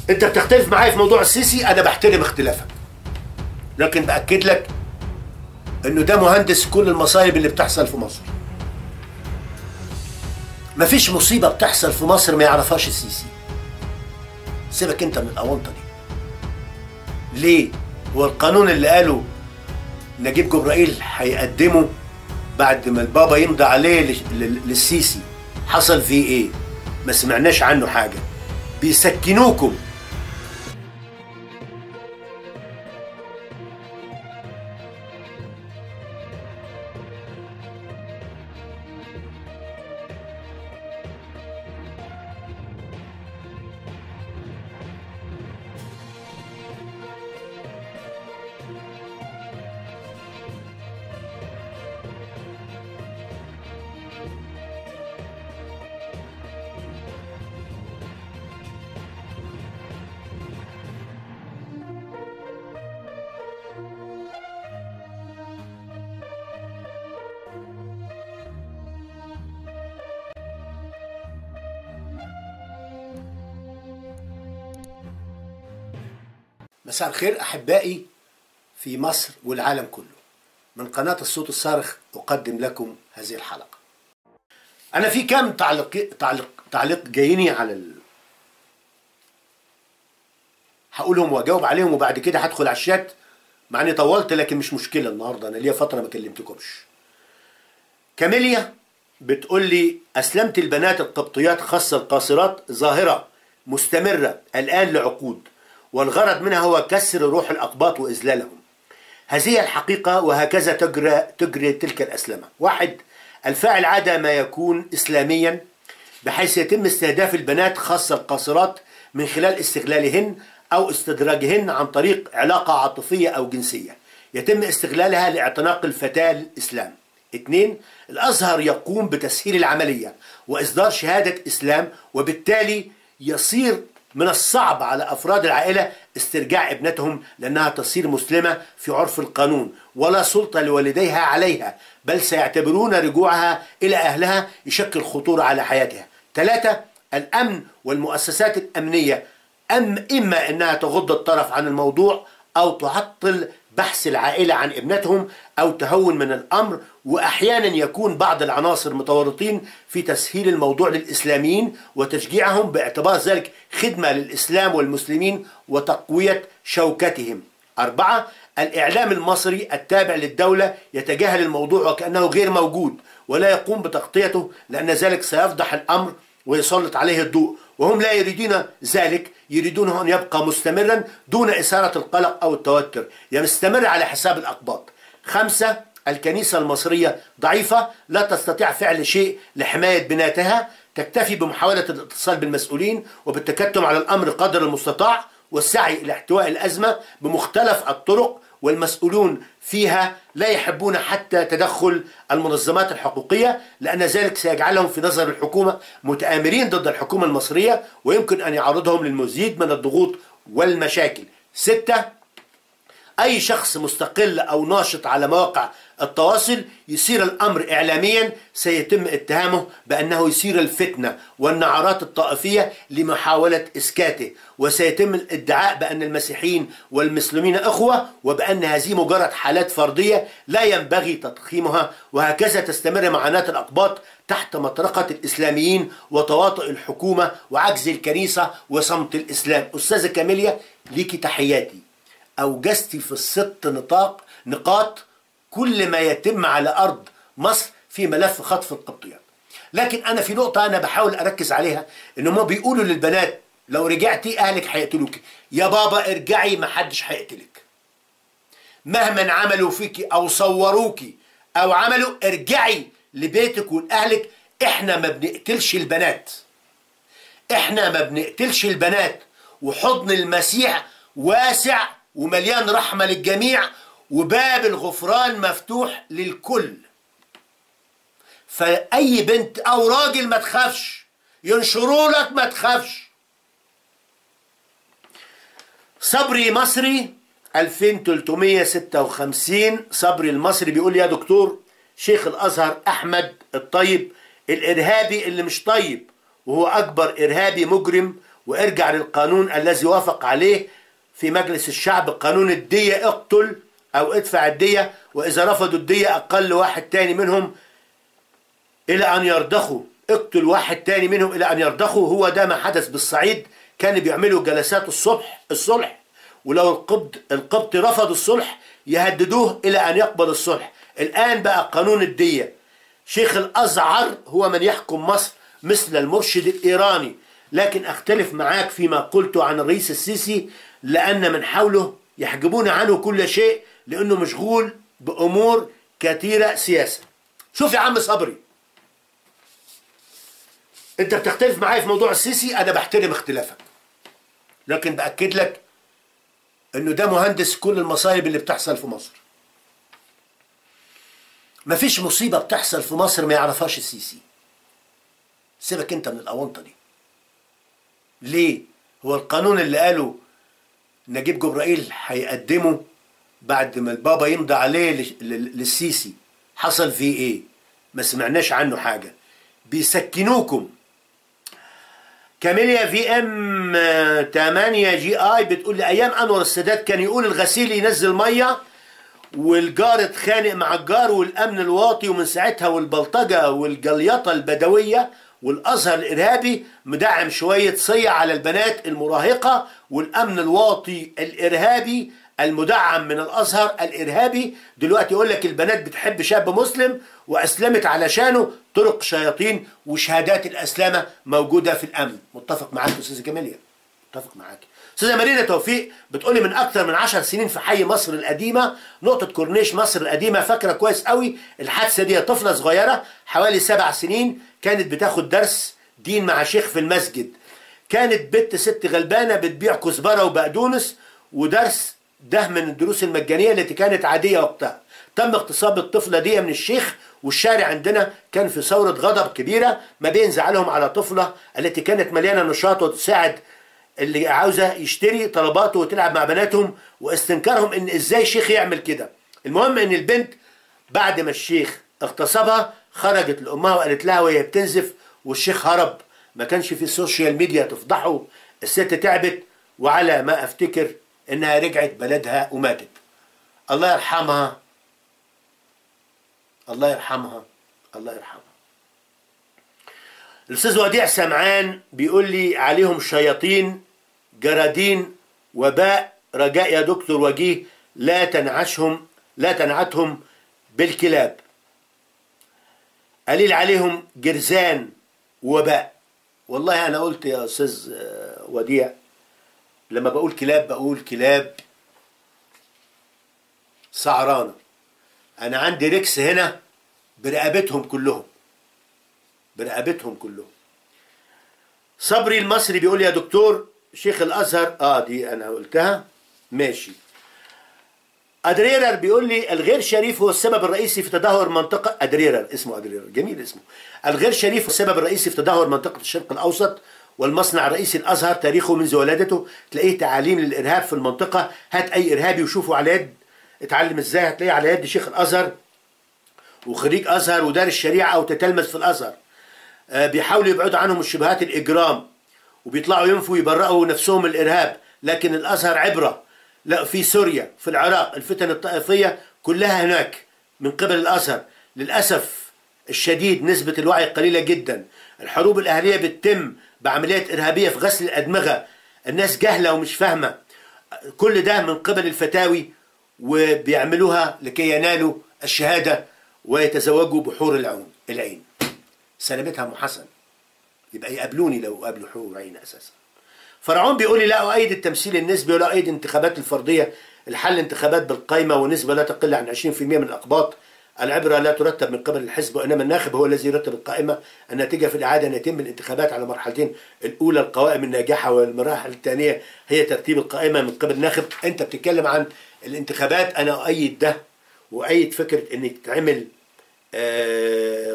انت بتختلف معايا في موضوع السيسي، انا بحترم اختلافك، لكن باكد لك انه ده مهندس كل المصايب اللي بتحصل في مصر. مفيش مصيبه بتحصل في مصر ما يعرفهاش السيسي. سيبك انت من الاونطه دي. ليه؟ هو القانون اللي قاله نجيب جبرائيل هيقدمه بعد ما البابا يمضي عليه للسيسي حصل فيه ايه؟ ما سمعناش عنه حاجه. بيسكنوكم. مساء الخير أحبائي في مصر والعالم كله. من قناة الصوت الصارخ أقدم لكم هذه الحلقة. أنا في كام تعليق جايني على هقولهم وأجاوب عليهم، وبعد كده هدخل على الشات، مع إني طولت لكن مش مشكلة. النهاردة أنا ليا فترة ما كلمتكمش. كاميليا بتقول لي أسلمت البنات القبطيات خاصة القاصرات ظاهرة مستمرة الآن لعقود، والغرض منها هو كسر روح الأقباط وإذلالهم. هذه الحقيقة وهكذا تجري تلك الأسلمة. واحد، الفاعل عادة ما يكون إسلاميا بحيث يتم استهداف البنات خاصة القاصرات من خلال استغلالهن أو استدراجهن عن طريق علاقة عاطفية أو جنسية يتم استغلالها لاعتناق الفتاة للإسلام. اثنين، الأزهر يقوم بتسهيل العملية وإصدار شهادة إسلام، وبالتالي يصير من الصعب على أفراد العائلة استرجاع ابنتهم لأنها تصير مسلمة في عرف القانون ولا سلطة لوالديها عليها، بل سيعتبرون رجوعها إلى أهلها يشكل خطورة على حياتها. ثلاثة، الأمن والمؤسسات الأمنية إما أنها تغض الطرف عن الموضوع أو تعطل بحث العائلة عن ابنتهم أو تهون من الأمر، وأحيانا يكون بعض العناصر متورطين في تسهيل الموضوع للإسلاميين وتشجيعهم باعتبار ذلك خدمة للإسلام والمسلمين وتقوية شوكتهم. أربعة، الإعلام المصري التابع للدولة يتجاهل الموضوع وكأنه غير موجود ولا يقوم بتغطيته، لأن ذلك سيفضح الأمر ويسلط عليه الضوء، وهم لا يريدون ذلك، يريدونه أن يبقى مستمرا دون إثارة القلق أو التوتر، يستمر على حساب الأقباط. خمسة، الكنيسة المصرية ضعيفة لا تستطيع فعل شيء لحماية بناتها، تكتفي بمحاولة الاتصال بالمسؤولين وبالتكتم على الأمر قدر المستطاع والسعي إلى احتواء الأزمة بمختلف الطرق، والمسؤولون فيها لا يحبون حتى تدخل المنظمات الحقوقية، لأن ذلك سيجعلهم في نظر الحكومة متآمرين ضد الحكومة المصرية ويمكن أن يعرضهم للمزيد من الضغوط والمشاكل. ستة، أي شخص مستقل أو ناشط على مواقع التواصل يثير الأمر إعلاميا سيتم اتهامه بأنه يثير الفتنة والنعرات الطائفية لمحاولة إسكاته، وسيتم الادعاء بأن المسيحيين والمسلمين أخوة، وبأن هذه مجرد حالات فردية لا ينبغي تضخيمها، وهكذا تستمر معاناة الأقباط تحت مطرقة الإسلاميين وتواطؤ الحكومة وعجز الكنيسة وصمت الإسلام. أستاذة كاميليا ليكي تحياتي، أوجزتي في الست نقاط كل ما يتم على أرض مصر في ملف خطف القبطيات. لكن أنا في نقطة أنا بحاول أركز عليها، إنهم بيقولوا للبنات لو رجعتي أهلك هيقتلوك. يا بابا ارجعي، محدش هيقتلك مهما عملوا فيكي أو صوروكي أو عملوا. ارجعي لبيتك ولأهلك. إحنا ما بنقتلش البنات، إحنا ما بنقتلش البنات، وحضن المسيح واسع ومليان رحمة للجميع، وباب الغفران مفتوح للكل. فأي بنت أو راجل ما تخافش، ينشروا لك ما تخافش. صبري مصري 2356، صبري المصري بيقول لي يا دكتور شيخ الأزهر أحمد الطيب الإرهابي اللي مش طيب، وهو أكبر إرهابي مجرم وارجع للقانون الذي وافق عليه في مجلس الشعب، قانون الدية، اقتل او ادفع الدية، واذا رفضوا الدية اقل واحد تاني منهم الى ان يرضخوا، اقتل واحد تاني منهم الى ان يرضخوا. هو ده ما حدث بالصعيد، كانوا بيعملوا جلسات الصلح، ولو القبط رفض الصلح يهددوه الى ان يقبل الصلح. الان بقى قانون الدية، شيخ الازهر هو من يحكم مصر مثل المرشد الايراني. لكن اختلف معاك فيما قلته عن الرئيس السيسي، لان من حوله يحجبون عنه كل شيء لانه مشغول بامور كثيرة سياسة. شوف يا عم صبري، انت بتختلف معايا في موضوع السيسي، انا بحترم اختلافك، لكن باكد لك انه ده مهندس كل المصايب اللي بتحصل في مصر. مفيش مصيبة بتحصل في مصر ما يعرفهاش السيسي. سيبك انت من الاونطة دي. ليه؟ هو القانون اللي قاله نجيب جبرائيل هيقدمه بعد ما البابا يمضي عليه للسيسي، حصل فيه ايه؟ ما سمعناش عنه حاجة. بيسكنوكم. كاميليا في ام 8 جي اي بتقول لي ايام انور السادات كان يقول الغسيل ينزل ميه والجار اتخانق مع الجار والامن الواطي، ومن ساعتها والبلطجه والجليطه البدويه والازهر الارهابي مدعم شويه صيع على البنات المراهقه، والامن الواطي الارهابي المدعم من الازهر الارهابي دلوقتي يقول لك البنات بتحب شاب مسلم واسلمت علشانه، طرق شياطين وشهادات الاسلامه موجوده في الامن. متفق معاك استاذه كاميليا، متفق معاك. استاذه مارينا توفيق بتقولي من اكثر من 10 سنين في حي مصر القديمه، نقطه كورنيش مصر القديمه، فاكره كويس قوي الحادثه دي. طفله صغيره حوالي 7 سنين كانت بتاخد درس دين مع شيخ في المسجد، كانت بنت ست غلبانه بتبيع كزبره وبقدونس، ودرس ده من الدروس المجانيه التي كانت عاديه وقتها. تم اغتصاب الطفله دي من الشيخ، والشارع عندنا كان في ثوره غضب كبيره ما بين زعلهم على طفله التي كانت مليانه نشاط وتساعد اللي عاوزه يشتري طلباته وتلعب مع بناتهم، واستنكارهم ان ازاي شيخ يعمل كده. المهم ان البنت بعد ما الشيخ اغتصبها خرجت لامها وقالت لها وهي بتنزف، والشيخ هرب، ما كانش في السوشيال ميديا تفضحه. الست تعبت، وعلى ما افتكر انها رجعت بلدها وماتت. الله يرحمها، الله يرحمها، الله يرحمها. الاستاذ وديع سمعان بيقول لي عليهم شياطين جرادين وباء، رجاء يا دكتور وجيه لا تنعتهم بالكلاب، قليل عليهم جرذان وباء. والله انا قلت يا استاذ وديع لما بقول كلاب بقول كلاب سعرانه. انا عندي ريكس هنا برقبتهم كلهم، برقبتهم كلهم. صبري المصري بيقول يا دكتور شيخ الازهر، دي انا قلتها ماشي. ادريرر بيقول لي الغير شريف هو السبب الرئيسي في تدهور منطقه، ادريرر اسمه، ادريرر جميل اسمه. الغير شريف هو السبب الرئيسي في تدهور منطقه الشرق الاوسط والمصنع الرئيسي الازهر، تاريخه منذ ولادته تلاقيه تعاليم للارهاب في المنطقه. هات اي ارهابي وشوفه على يد، اتعلم ازاي، هتلاقيه على يد شيخ الازهر وخريج ازهر ودارس شريعه او تتلمذ في الازهر. بيحاولوا يبعدوا عنهم الشبهات الاجرام، وبيطلعوا ينفوا يبرئوا نفسهم من الارهاب. لكن الازهر عبره. لا، في سوريا، في العراق، الفتن الطائفيه كلها هناك من قبل الازهر. للاسف الشديد نسبه الوعي قليله جدا. الحروب الاهليه بتتم بعمليات ارهابيه في غسل الادمغه، الناس جهله ومش فاهمه. كل ده من قبل الفتاوي، وبيعملوها لكي ينالوا الشهاده ويتزوجوا بحور العين. سلامتها ام حسن، يبقى يقابلوني لو قابلوا حور عين اساسا. فرعون بيقول لي لا اؤيد التمثيل النسبي ولا اؤيد الانتخابات الفرديه، الحل انتخابات بالقايمه ونسبه لا تقل عن 20% من الاقباط. العبره لا ترتب من قبل الحزب، وانما الناخب هو الذي يرتب القائمه. النتيجه في الاعاده ان يتم الانتخابات على مرحلتين، الاولى القوائم الناجحه، والمراحل الثانيه هي ترتيب القائمه من قبل الناخب. انت بتتكلم عن الانتخابات، انا اؤيد ده واؤيد فكره ان تعمل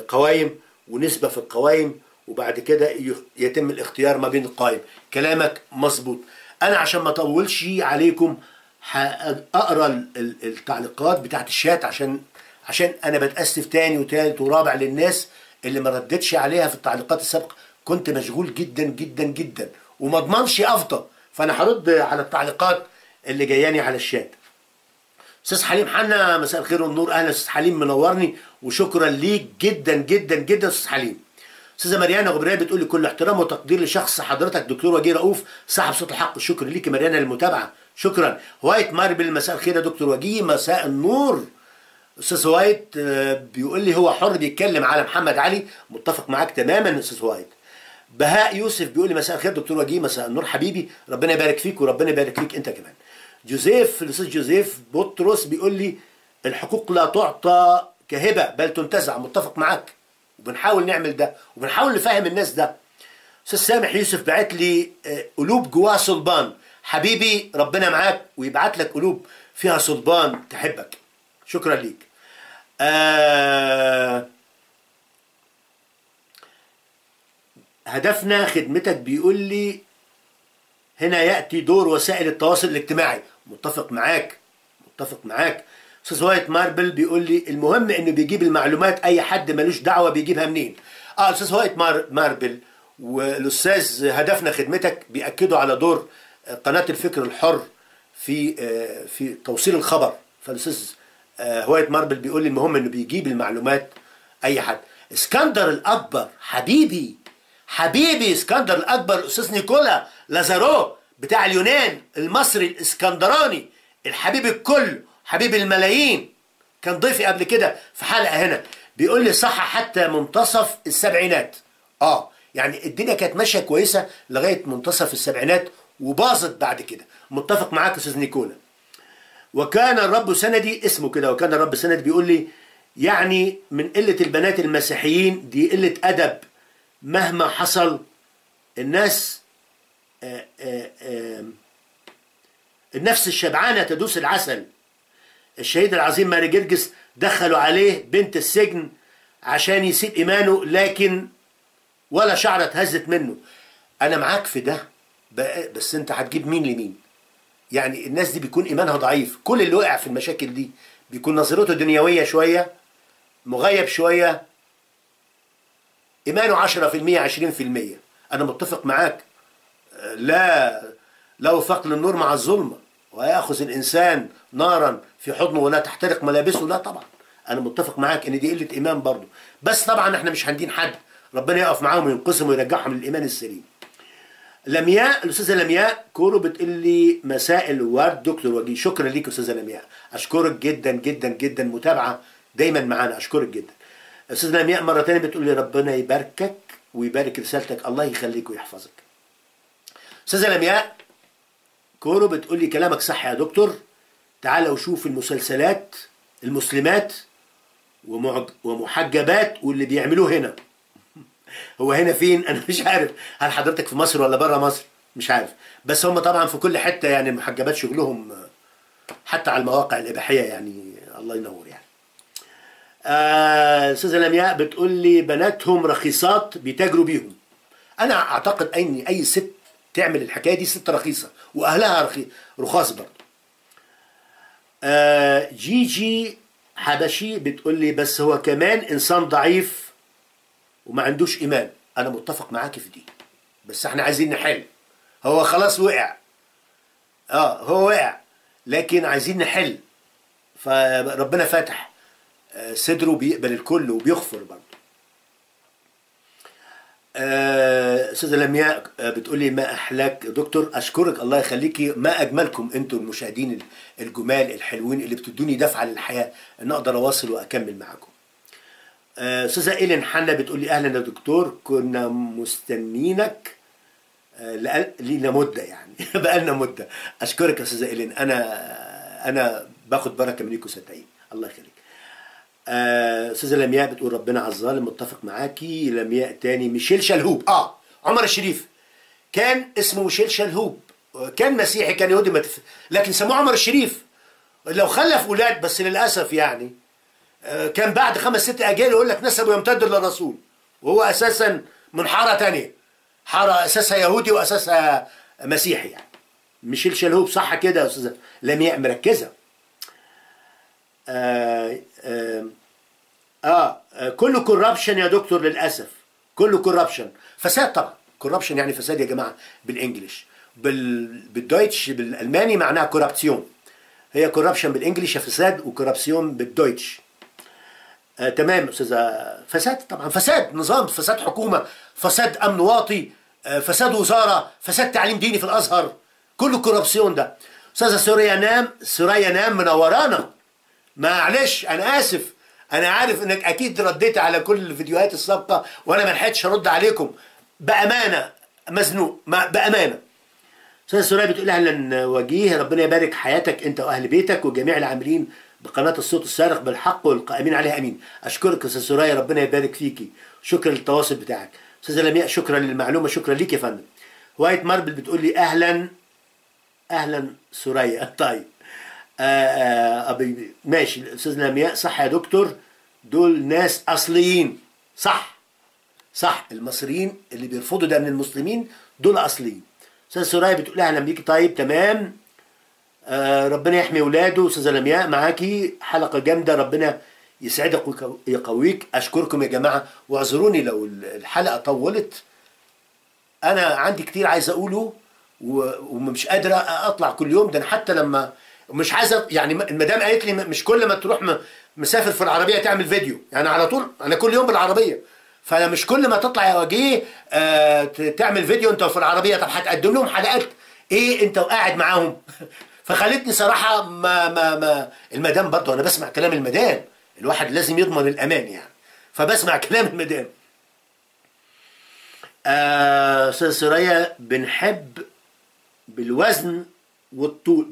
قوائم ونسبه في القوائم، وبعد كده يتم الاختيار ما بين القائم. كلامك مظبوط. انا عشان ما اطولش عليكم هقرا التعليقات بتاعت الشات، عشان انا بتاسف تاني وتالت ورابع للناس اللي ما ردتش عليها في التعليقات السابقه. كنت مشغول جدا جدا جدا، وما اضمنش افضى. فانا هرد على التعليقات اللي جاياني على الشات. استاذ حليم حنا، مساء الخير والنور، اهلا استاذ حليم، منورني وشكرا ليك جدا جدا جدا استاذ حليم. استاذه مريانه غبريه بتقول لي كل احترام وتقدير لشخص حضرتك دكتور وجيه رؤوف صاحب صوت الحق. شكرا ليك مريانه للمتابعه، شكرا. وايت ماربل، مساء الخير يا دكتور وجيه. مساء النور. استاذ وايت بيقول لي هو حر بيتكلم على محمد علي، متفق معاك تماما استاذ وايت. بهاء يوسف بيقول لي مساء الخير دكتور وجيه. مساء النور حبيبي، ربنا يبارك فيك وربنا يبارك فيك انت كمان. جوزيف، الاستاذ جوزيف بطرس بيقول لي الحقوق لا تعطى كهبه بل تنتزع، متفق معاك، وبنحاول نعمل ده وبنحاول نفهم الناس ده. استاذ سامح يوسف بعت لي قلوب جواها صلبان. حبيبي ربنا معاك ويبعت لك قلوب فيها صلبان تحبك، شكرا ليك. هدفنا خدمتك بيقول لي هنا يأتي دور وسائل التواصل الاجتماعي، متفق معاك متفق معاك. استاذ وايت ماربل بيقول لي المهم انه بيجيب المعلومات، اي حد ملوش دعوه بيجيبها منين. استاذ وايت ماربل والاستاذ هدفنا خدمتك بيأكدوا على دور قناه الفكر الحر في توصيل الخبر. فالاستاذ وايت ماربل بيقول لي المهم انه بيجيب المعلومات اي حد. اسكندر الاكبر حبيبي حبيبي، اسكندر الاكبر، استاذ نيكولا لازارو بتاع اليونان، المصري الاسكندراني الحبيب الكل، حبيب الملايين، كان ضيفي قبل كده في حلقه هنا، بيقول لي صح حتى منتصف السبعينات. يعني الدنيا كانت ماشيه كويسه لغايه منتصف السبعينات وباظت بعد كده. متفق معاك يا استاذ نيكولا. وكان الرب سندي، اسمه كده وكان الرب سندي، بيقول لي يعني من قله البنات المسيحيين دي قله ادب مهما حصل. الناس النفس الشبعانة تدوس العسل. الشهيد العظيم ماري جرجس دخلوا عليه بنت السجن عشان يسيب إيمانه، لكن ولا شعرة اتهزت منه. أنا معاك في ده، بس أنت هتجيب مين لمين؟ يعني الناس دي بيكون إيمانها ضعيف. كل اللي وقع في المشاكل دي بيكون نظرته دنيوية شوية، مغيب شوية، إيمانه 10% 20%. أنا متفق معاك. لا وفق للنور مع الظلمة، ويأخذ الإنسان نارا في حضنه ولا تحترق ملابسه. لا طبعا أنا متفق معاك إن دي قلة إيمان برضه، بس طبعا إحنا مش هندين حد، ربنا يقف معاهم وينقذهم ويرجعهم للإيمان السليم. لمياء، الأستاذة لمياء كورو بتقول لي مساء الورد دكتور وجيه. شكرا ليك أستاذة لمياء، أشكرك جدا جدا جدا، متابعة دايما معانا، أشكرك جدا. أستاذة لمياء مرة تانية بتقول لي ربنا يباركك ويبارك رسالتك، الله يخليك ويحفظك. أستاذة لمياء كورو بتقول لي كلامك صح يا دكتور، تعال وشوف المسلسلات المسلمات ومحجبات واللي بيعملوه هنا. هو هنا فين؟ انا مش عارف، هل حضرتك في مصر ولا بره مصر؟ مش عارف، بس هم طبعا في كل حته، يعني المحجبات شغلهم حتى على المواقع الاباحيه، يعني الله ينور يعني. استاذه لمياء بتقول لي بناتهم رخيصات بيتاجروا بيهم. انا اعتقد ان اي ست تعمل الحكايه دي ست رخيصه واهلها رخاص برضه. جيجي حبشي بتقول لي بس هو كمان انسان ضعيف وما عندوش ايمان. انا متفق معاك في دي، بس احنا عايزين نحل. هو خلاص وقع، هو وقع، لكن عايزين نحل. فربنا فاتح صدره بيقبل الكل وبيغفر برضه. استاذه لمياء بتقول لي ما احلاك دكتور، اشكرك الله يخليكي، ما اجملكم انتم المشاهدين الجمال الحلوين اللي بتدوني دفعه للحياه ان اقدر اواصل واكمل معاكم. استاذه ايلين حنا بتقول لي اهلا يا دكتور، كنا مستنينك لينا مده، يعني بقالنا مده. اشكرك يا استاذه ايلين، انا باخد بركه منكم صدقيني، الله يخليك. استاذه لمياء بتقول ربنا على الظالم، متفق معاكي. لمياء تاني ميشيل شلهوب، عمر الشريف كان اسمه ميشيل شلهوب، كان مسيحي كان يهودي لكن سموه عمر الشريف. لو خلف اولاد بس للاسف يعني كان بعد 5 6 اجيال يقول لك نسبه يمتد للرسول، وهو اساسا من حاره تانية، حاره اساسها يهودي واساسها مسيحي يعني. ميشيل شلهوب صح كده يا استاذه لمياء، مركزه. كله كوربشن يا دكتور، للاسف كله كوربشن، فساد طبعا، كوربشن يعني فساد يا جماعه بالانجلش. بالدويتش بالالماني معناها كوربسيون. هي كوربشن بالانجلش فساد، وكوربسيون بالدويتش. تمام استاذه. فساد طبعا، فساد نظام، فساد حكومه، فساد امن واطي، فساد وزاره، فساد تعليم ديني في الازهر، كله كوربسيون ده. استاذه سوريا نام منورانا. معلش انا اسف، انا عارف انك اكيد رديت على كل الفيديوهات السابقه وانا ما لحقتش ارد عليكم بامانه، مزنوق بامانه. استاذه سوريا بتقول اهلا وجيه، ربنا يبارك حياتك انت واهل بيتك وجميع العاملين بقناه الصوت الصارخ بالحق والقائمين عليها، امين. اشكرك يا استاذه سوريا، ربنا يبارك فيكي، شكرا للتواصل بتاعك. استاذه لمياء شكرا للمعلومه، شكرا ليك يا فندم. وايت ماربل بتقول لي اهلا سوريا. طيب ماشي استاذ لمياء، صح يا دكتور، دول ناس اصليين. صح المصريين اللي بيرفضوا ده من المسلمين دول اصليين. استاذ سوريا بتقول اهلا بيكي. طيب تمام، ربنا يحمي ولاده. استاذه لمياء معاكي حلقه جامده، ربنا يسعدك ويقويك. اشكركم يا جماعه، واعذروني لو الحلقه طولت، انا عندي كتير عايز اقوله ومش قادر اطلع كل يوم. ده انا حتى لما مش عايز يعني المدام قالت لي مش كل ما تروح مسافر في العربيه تعمل فيديو، يعني على طول انا كل يوم بالعربيه، فانا مش كل ما تطلع يا وجيه تعمل فيديو انت في العربيه. طب هتقدم لهم حلقات ايه انت وقاعد معاهم؟ فخلتني صراحه ما المدام برضه انا بسمع كلام المدام، الواحد لازم يضمن الامان يعني، فبسمع كلام المدام. استاذ سوريا بنحب بالوزن والطول،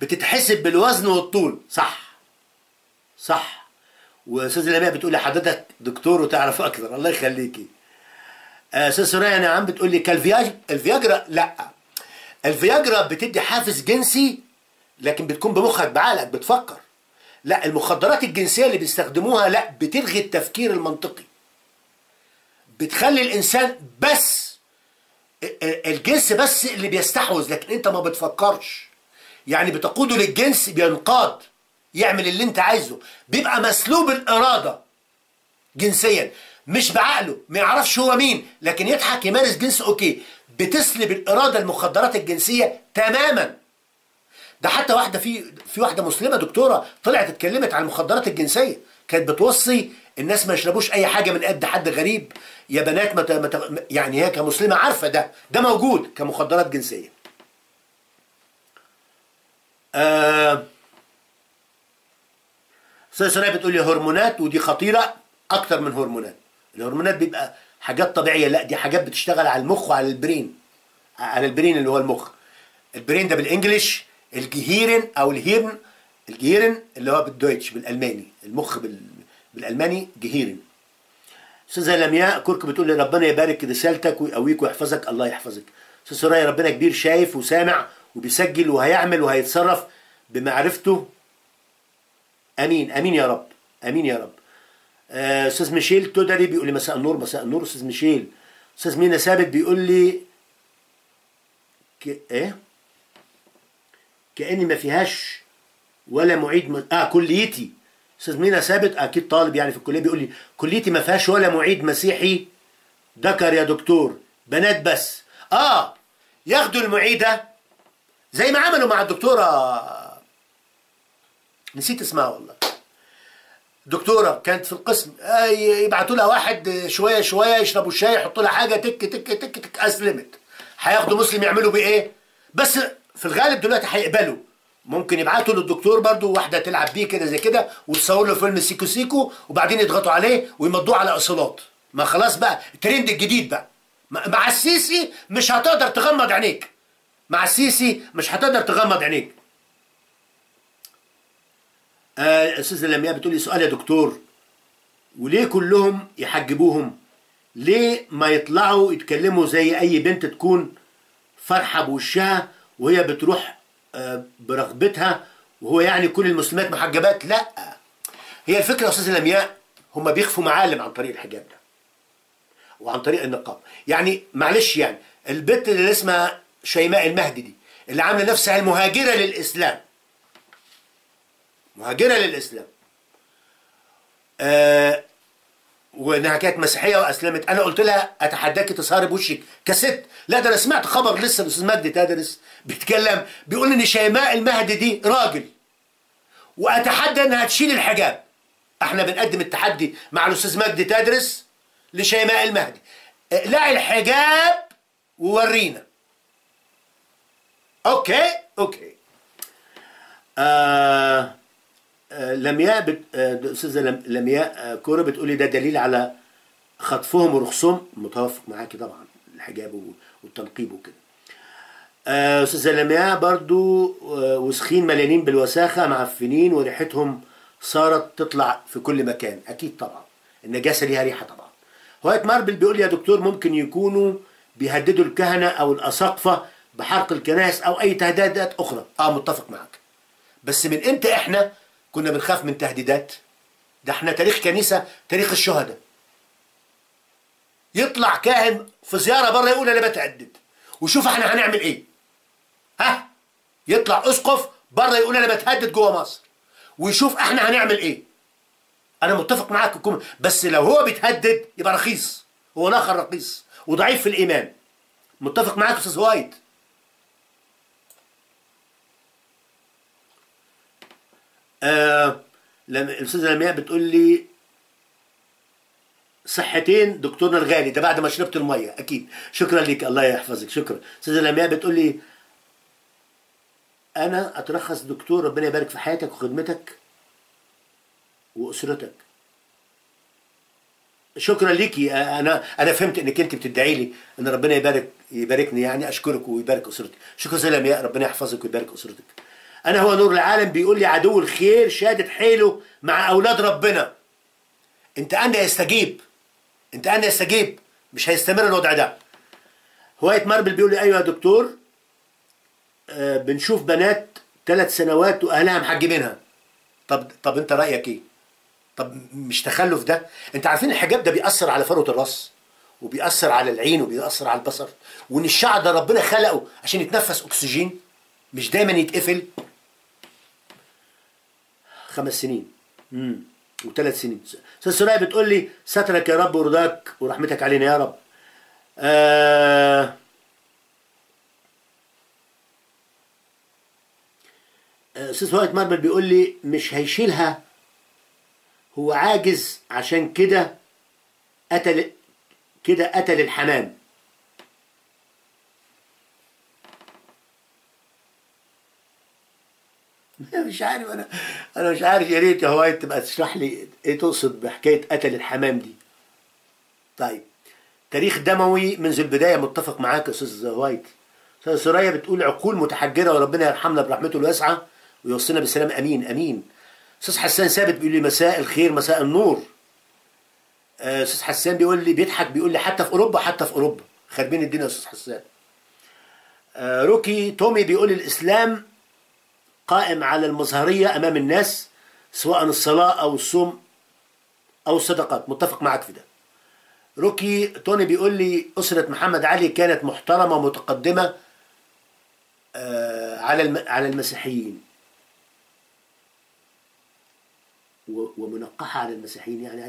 بتتحسب بالوزن والطول. صح. واستاذ لمياء بتقول لي حضرتك دكتور وتعرف اكثر، الله يخليكي. استاذ سوريا نعم بتقول لي الفياجرا، لا الفياجرا بتدي حافز جنسي لكن بتكون بمخك بعقلك بتفكر. لا المخدرات الجنسيه اللي بيستخدموها لا بتلغي التفكير المنطقي، بتخلي الانسان بس الجنس بس اللي بيستحوذ، لكن انت ما بتفكرش. يعني بتقوده للجنس، بينقاد يعمل اللي انت عايزه، بيبقى مسلوب الاراده جنسيا مش بعقله، ما يعرفش هو مين لكن يضحك يمارس جنس اوكي. بتسلب الاراده المخدرات الجنسيه تماما. ده حتى واحده في واحده مسلمه دكتوره طلعت اتكلمت عن المخدرات الجنسيه، كانت بتوصي الناس ما يشربوش اي حاجه من قد حد غريب يا بنات يعني هي كمسلمه عارفه ده موجود كمخدرات جنسيه. استاذ سناء بتقول لي هرمونات، ودي خطيره اكتر من هرمونات. الهرمونات بيبقى حاجات طبيعيه، لا دي حاجات بتشتغل على المخ وعلى البرين، على البرين اللي هو المخ. البرين ده بالانجلش الجهيرن او الهيرن، الجهيرن اللي هو بالدويتش بالالماني، المخ بالالماني جهيرن. استاذه لمياء كرك بتقول لي ربنا يبارك رسالتك ويقويك ويحفظك. الله يحفظك. استاذ سرايا ربنا كبير، شايف وسامع وبيسجل وهيعمل وهيتصرف بمعرفته. امين امين يا رب، امين يا رب. استاذ ميشيل تودري بيقول لي مساء النور. مساء النور استاذ ميشيل. استاذ مينا ثابت بيقول لي ايه كأني ما فيهاش ولا معيد كليتي. استاذ مينا ثابت اكيد طالب يعني في الكليه، بيقول لي كليتي ما فيهاش ولا معيد مسيحي ذكر يا دكتور، بنات بس. ياخدوا المعيده زي ما عملوا مع الدكتوره نسيت اسمها والله، دكتوره كانت في القسم، يبعتوا لها واحد شويه شويه يشربوا الشاي يحطوا لها حاجه تك تك تك تك اسلمت. هياخدوا مسلم يعملوا بيه ايه؟ بس في الغالب دلوقتي هيقبلوا، ممكن يبعتوا للدكتور برضو واحده تلعب بيه كده زي كده وتصور له فيلم سيكو سيكو وبعدين يضغطوا عليه ويمضوه على اصالات. ما خلاص بقى الترند الجديد بقى. مع السيسي مش هتقدر تغمض عينيك، مع السيسي مش هتقدر تغمض عينيك. استاذه لمياء بتقولي سؤال يا دكتور، وليه كلهم يحجبوهم؟ ليه ما يطلعوا يتكلموا زي اي بنت تكون فرحه بوشها وهي بتروح برغبتها، وهو يعني كل المسلمات محجبات؟ لا، هي الفكره يا استاذه لمياء هم بيخفوا معالم عن طريق الحجاب ده وعن طريق النقاب. يعني معلش يعني البنت اللي اسمها شيماء المهدي دي اللي عامله نفسها المهاجره للاسلام، مهاجره للاسلام، وانها كانت مسيحيه واسلمت. انا قلت لها اتحداك تسهري بوشك كست. لا ده انا سمعت خبر لسه الاستاذ مجدي تدرس بيتكلم بيقول ان شيماء المهدي دي راجل، واتحدى انها تشيل الحجاب. احنا بنقدم التحدي مع الاستاذ مجدي تدرس لشيماء المهدي، اقلعي الحجاب وورينا. اوكي. لمياء استاذه لمياء كوره بتقولي ده دليل على خطفهم ورخصهم. متوافق معاكي طبعا، الحجاب والتنقيب وكده. استاذه لمياء برضو وسخين مليانين بالوساخه معفنين وريحتهم صارت تطلع في كل مكان. اكيد طبعا النجاسه ليها ريحه طبعا. وايت ماربل بيقول يا دكتور ممكن يكونوا بيهددوا الكهنه او الاساقفه بحرق الكنائس او اي تهديدات اخرى. متفق معاك، بس من امتى احنا كنا بنخاف من تهديدات؟ ده احنا تاريخ كنيسه، تاريخ الشهداء. يطلع كاهن في زياره بره يقول انا بتهدد، وشوف احنا هنعمل ايه. يطلع اسقف بره يقول انا بتهدد جوه مصر، ويشوف احنا هنعمل ايه. انا متفق معاك بس لو هو بيتهدد يبقى رخيص، هو الاخر رخيص وضعيف في الايمان. متفق معاك استاذ وايت. الاستاذه لمياء بتقول لي صحتين دكتورنا الغالي، ده بعد ما شربت الميه. اكيد، شكرا لك، الله يحفظك، شكرا. استاذه لمياء بتقول لي انا اترخص دكتور، ربنا يبارك في حياتك وخدمتك واسرتك. شكرا ليكي. انا فهمت انك انت بتدعي لي ان ربنا يباركني، يعني اشكرك ويبارك اسرتي. شكرا استاذه لمياء، ربنا يحفظك ويبارك اسرتك. انا هو نور العالم بيقول لي عدو الخير شادد حيله مع اولاد ربنا. انت ان يستجيب، مش هيستمر الوضع ده. هوايت ماربل بيقول لي ايوه يا دكتور، بنشوف بنات 3 سنوات واهلها محجبينها. طب انت رايك ايه؟ طب مش تخلف ده؟ انت عارفين الحجاب ده بيأثر على فروة الراس، وبيأثر على العين، وبيأثر على البصر، وان الشعر ده ربنا خلقه عشان يتنفس اكسجين، مش دايما يتقفل. 5 سنين و3 سنين. استاذ سرايا بتقول لي سترك يا رب ورضاك ورحمتك علينا يا رب. استاذ وايت ماربل بيقول لي مش هيشيلها، هو عاجز عشان كده قتل الحمام. مش عارف، انا مش عارف. يا ريت يا هوايت تبقى تشرح لي ايه تقصد بحكايه قتل الحمام دي. طيب، تاريخ دموي منذ البدايه. متفق معاك يا استاذ هوايت. استاذ سرايا بتقول عقول متحجره وربنا يرحمنا برحمته الواسعه ويوصلنا بالسلام، امين امين. استاذ حسان ثابت بيقول لي مساء الخير مساء النور. استاذ حسان بيقول لي بيضحك، بيقول لي حتى في اوروبا خاربين الدنيا يا استاذ حسان. روكي تومي بيقول لي الاسلام قائم على المظهريه امام الناس، سواء الصلاه او الصوم او الصدقات. متفق معاك في ده. روكي توني بيقول لي اسره محمد علي كانت محترمه ومتقدمه على المسيحيين، ومنقحه على المسيحيين. يعني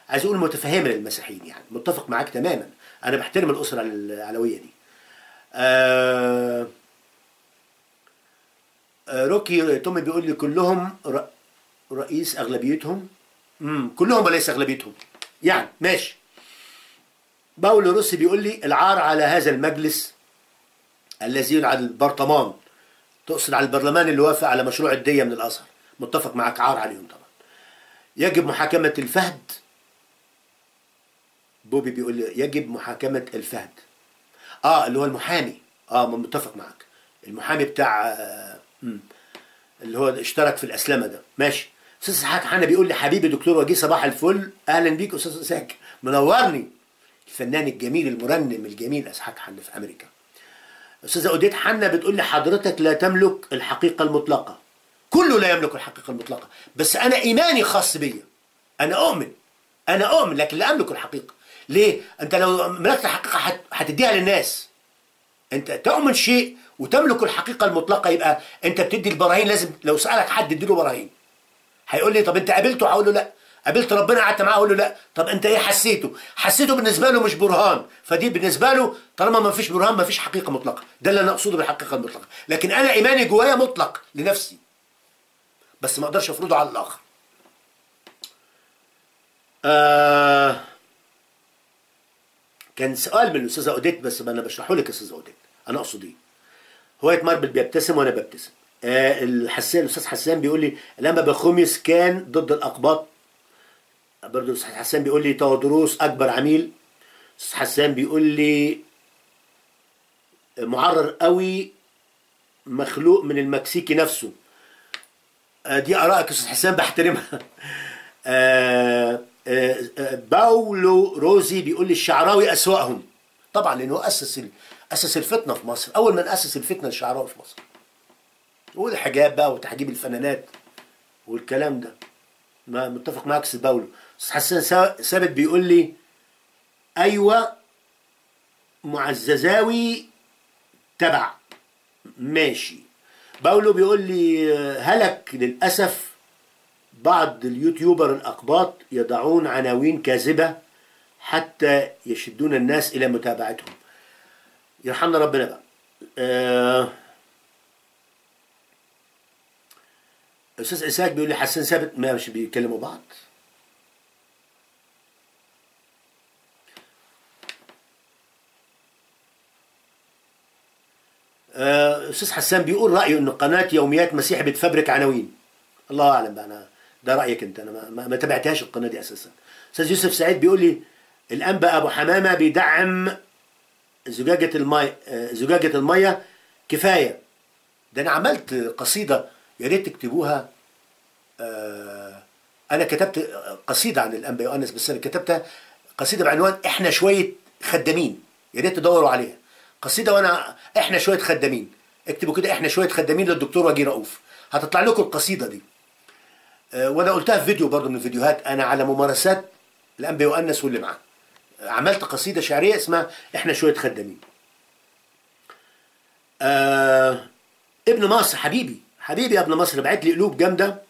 عايز اقول متفهمه للمسيحيين. يعني متفق معاك تماما، انا بحترم الاسره العلويه دي. روكي تومي بيقول لي كلهم رئيس اغلبيتهم. كلهم وليس اغلبيتهم، يعني ماشي. باولو روسي بيقول لي العار على هذا المجلس الذي يدعى البرطمان، تقصد على البرلمان اللي وافق على مشروع الدية من الازهر. متفق معك، عار عليهم طبعا. يجب محاكمة الفهد. بوبي بيقول لي يجب محاكمة الفهد، اللي هو المحامي. متفق معك، المحامي بتاع اللي هو اشترك في الاسلمه ده. ماشي. استاذ اسحاق حنا بيقول لي حبيبي دكتور وجيه صباح الفل، اهلا بيك استاذ اسحاق، منورني. الفنان الجميل المرنم الجميل اسحاق حنا في امريكا. استاذه اوديت حنا بتقول لي حضرتك لا تملك الحقيقه المطلقه. كله لا يملك الحقيقه المطلقه، بس انا ايماني خاص بيا. انا اؤمن لكن لا املك الحقيقه. ليه؟ انت لو ملكت الحقيقه هتديها للناس. انت تؤمن شيء وتملك الحقيقه المطلقه، يبقى انت بتدي البراهين. لازم لو سالك حد اديله براهين. هيقول لي طب انت قابلته؟ هقول له لا. قابلت ربنا قعدت معاه اقول له لا، طب انت ايه حسيته؟ حسيته بالنسبه له مش برهان، فدي بالنسبه له طالما ما فيش برهان ما فيش حقيقه مطلقه، ده اللي انا اقصده بالحقيقه المطلقه. لكن انا ايماني جوايا مطلق لنفسي، بس ما اقدرش افرضه على الاخر. كان سؤال من الاستاذه اوديت، بس انا بشرحه لك يا استاذه اوديت انا اقصد ايه. هوايه ماربل بيبتسم وانا ببتسم. الاستاذ حسان بيقول لي لما بخوميس كان ضد الاقباط. برضه الاستاذ حسان بيقول لي تودروس اكبر عميل. الاستاذ حسان بيقول لي معرر قوي مخلوق من المكسيكي نفسه. دي ارائك يا استاذ حسان بحترمها. باولو روزي بيقول لي الشعراوي اسوأهم. طبعا لانه اسس الفتنه في مصر، اول من اسس الفتنه الشعراوي في مصر، والحجاب بقى وتحجيب الفنانات والكلام ده. ما متفق معاك استاذ باولو. استاذ حسان ثابت بيقول لي ايوه معززاوي تبع. ماشي. باولو بيقول لي هلك للاسف بعض اليوتيوبر الأقباط يضعون عناوين كاذبة حتى يشدون الناس إلى متابعتهم. يرحمنا ربنا بقى. أستاذ إساك بيقول لي حسان ثابت ما مش بيكلموا بعض. أستاذ حسان بيقول رأيه إن قناة يوميات مسيحي بتفبرك عناوين. الله أعلم بقى، أنا ده رأيك أنت، أنا ما تابعتهاش القناة دي أساسا. أستاذ يوسف سعيد بيقول لي الأنبا أبو حمامة بيدعم زجاجة المية كفاية. ده أنا عملت قصيدة يا ريت تكتبوها. أنا كتبت قصيدة عن الأنبا يؤنس، بس أنا كتبتها قصيدة بعنوان إحنا شوية خدامين، يا ريت تدوروا عليها. قصيدة وأنا إحنا شوية خدامين، اكتبوا كده إحنا شوية خدامين للدكتور وجيه رؤوف، هتطلع لكم القصيدة دي. وانا قلتها في فيديو برضه من الفيديوهات، انا على ممارسات الانبا يؤنس واللي معاه عملت قصيده شعريه اسمها احنا شويه خدامين. ابن مصر حبيبي يا ابن مصر بعت لي قلوب جامده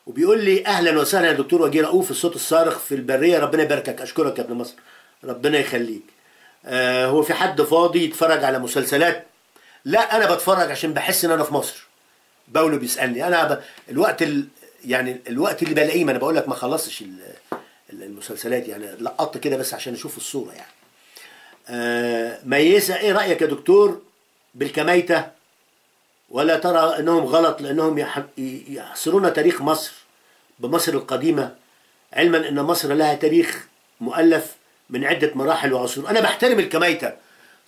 وبيقول لي اهلا وسهلا يا دكتور وجيه رؤوف الصوت الصارخ في البريه، ربنا يباركك. اشكرك يا ابن مصر، ربنا يخليك. هو في حد فاضي يتفرج على مسلسلات؟ لا انا بتفرج عشان بحس ان انا في مصر. باولو بيسالني انا الوقت الوقت اللي بلاقيه، ما انا بقول لك ما خلصتش المسلسلات يعني، لقطت كده بس عشان اشوف الصوره يعني. ميسه ايه رايك يا دكتور بالكميته؟ ولا ترى انهم غلط لانهم يحصرون تاريخ مصر بمصر القديمه، علما ان مصر لها تاريخ مؤلف من عده مراحل وعصور؟ انا بحترم الكميته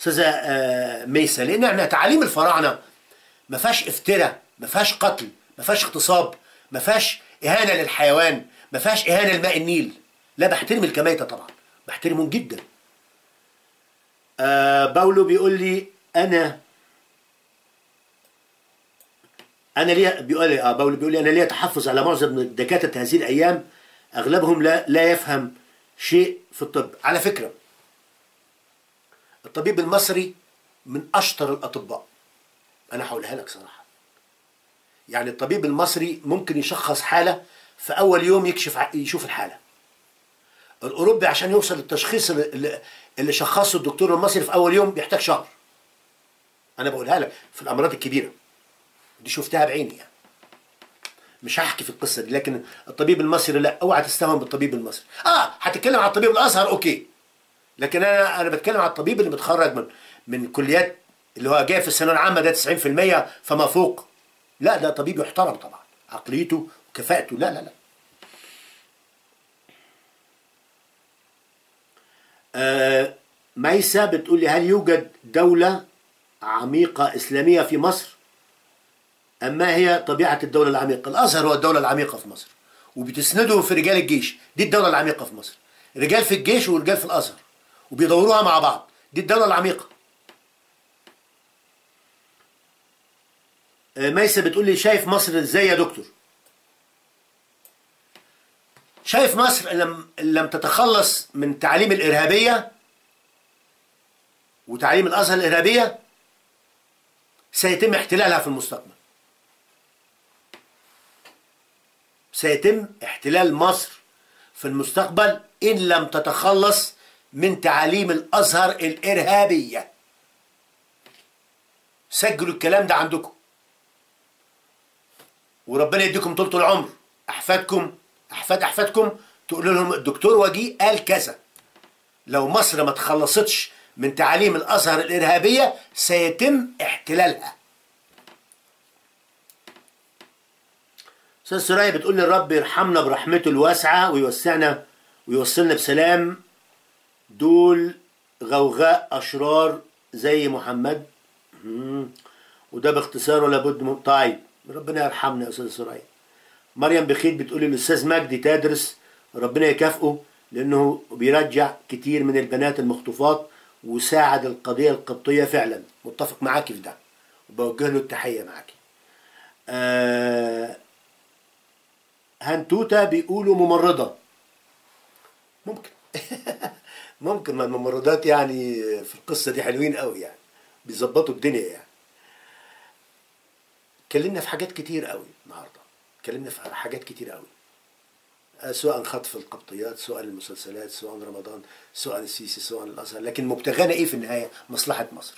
استاذه ميسه، لان احنا تعاليم الفراعنه ما فيهاش افتراء، ما فيهاش قتل، ما فيهاش اغتصاب، ما فيهاش اهانه للحيوان، ما فيهاش اهانه لماء النيل. لا بحترم الكميته طبعا، بحترمهم جدا. باولو بيقول لي انا ليا، بيقول لي باولو بيقول لي انا ليا تحفظ على معظم دكاتره هذه الايام، اغلبهم لا يفهم شيء في الطب. على فكره الطبيب المصري من اشطر الاطباء، انا هقولها لك صراحه. يعني الطبيب المصري ممكن يشخص حاله في اول يوم يشوف الحاله. الاوروبي عشان يوصل للتشخيص اللي شخصه الدكتور المصري في اول يوم بيحتاج شهر. انا بقولها لك في الامراض الكبيره دي شفتها بعيني يعني. مش هحكي في القصه دي، لكن الطبيب المصري لا، اوعى تستهون بالطبيب المصري. هتتكلم عن الطبيب الازهر اوكي، لكن انا بتكلم عن الطبيب اللي متخرج من كليات اللي هو جاي في الثانويه العامه ده 90% فما فوق. لا ده طبيب يحترم طبعا، عقليته وكفاءته لا لا لا. ميسة بتقول لي هل يوجد دولة عميقة إسلامية في مصر؟ أما هي طبيعة الدولة العميقة؟ الأزهر هو الدولة العميقة في مصر، وبتسنده في رجال الجيش، دي الدولة العميقة في مصر. رجال في الجيش ورجال في الأزهر وبيدوروها مع بعض، دي الدولة العميقة. ميسة بتقول لي شايف مصر ازاي يا دكتور؟ شايف مصر لم تتخلص من تعليم الإرهابية وتعليم الأزهر الإرهابية سيتم احتلالها في المستقبل. سيتم احتلال مصر في المستقبل إن لم تتخلص من تعاليم الأزهر الإرهابية. سجلوا الكلام ده عندكم، وربنا يديكم طولة العمر. أحفادكم أحفادكم تقولوا لهم الدكتور وجيه قال كذا. لو مصر ما تخلصتش من تعاليم الأزهر الإرهابية سيتم احتلالها. أستاذ سرايا بتقول لي الرب يرحمنا برحمته الواسعة ويوسعنا ويوصلنا بسلام. دول غوغاء أشرار زي محمد. وده باختصار ولا بد طيب ربنا يرحمنا يا أستاذ سرايا. مريم بخيت بتقول لي الأستاذ مجدي تدرس، ربنا يكافئه لأنه بيرجع كتير من البنات المخطوفات وساعد القضية القبطية فعلا. متفق معاكي في ده وبوجه له التحية معاكي. هنتوتة بيقولوا ممرضة. ممكن ممكن، ما الممرضات يعني في القصة دي حلوين قوي يعني، بيظبطوا الدنيا يعني. اتكلمنا في حاجات كتير قوي النهارده، اتكلمنا في حاجات كتير قوي، سواء خطف القبطيات، سواء المسلسلات، سواء رمضان، سواء السيسي، سواء الازهر، لكن مبتغانا ايه في النهايه؟ مصلحه مصر،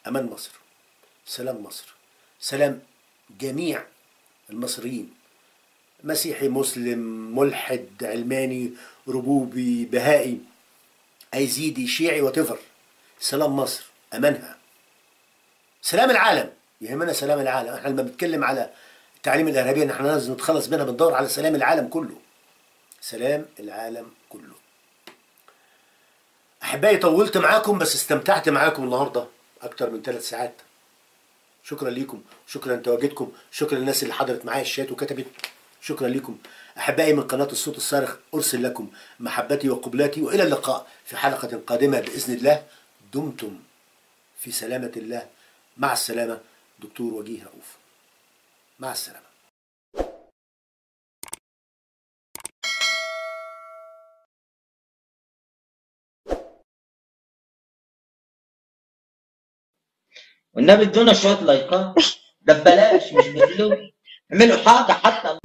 امان مصر، سلام مصر، سلام جميع المصريين، مسيحي مسلم ملحد علماني ربوبي بهائي ايزيدي شيعي وتفر. سلام مصر، امانها، سلام العالم. يهمنا سلام العالم. احنا لما بنتكلم على التعليم الارهابي احنا لازم نتخلص منها، بندور على سلام العالم كله، سلام العالم كله. احبائي طولت معاكم بس استمتعت معاكم النهارده اكتر من 3 ساعات. شكرا ليكم، شكرا لتواجدكم، شكرا للناس اللي حضرت معايا الشات وكتبت، شكرا لكم. احبائي من قناه الصوت الصارخ ارسل لكم محبتي وقبلاتي، والى اللقاء في حلقه قادمه باذن الله. دمتم في سلامه الله. مع السلامه. دكتور وجيه رؤوف. مع السلامه. والنبي ادونا شويه لايكات، ده ببلاش مش بفلوس، اعملوا حاجه حتى.